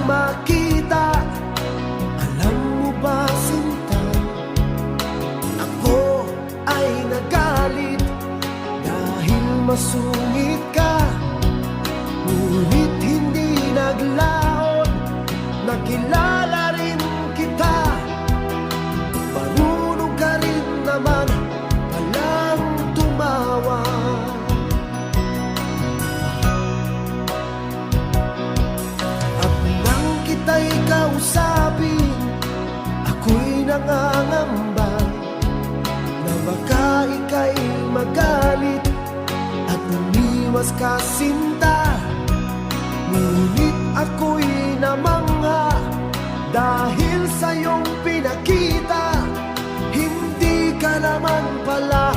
makita. Alam mo ba, sinta, ako ay nagalit dahil masungit ka. Ngunit hindi naglaon, nakilala rin kita. Marunong ka rin naman palang tumawa. At nang kita'y kausapin, ako'y nangangamba na baka ika'y magalit at umiwas ka, sinta. Ngunit ako'y namangha dahil sa iyong pinakita. Hindi ka naman pala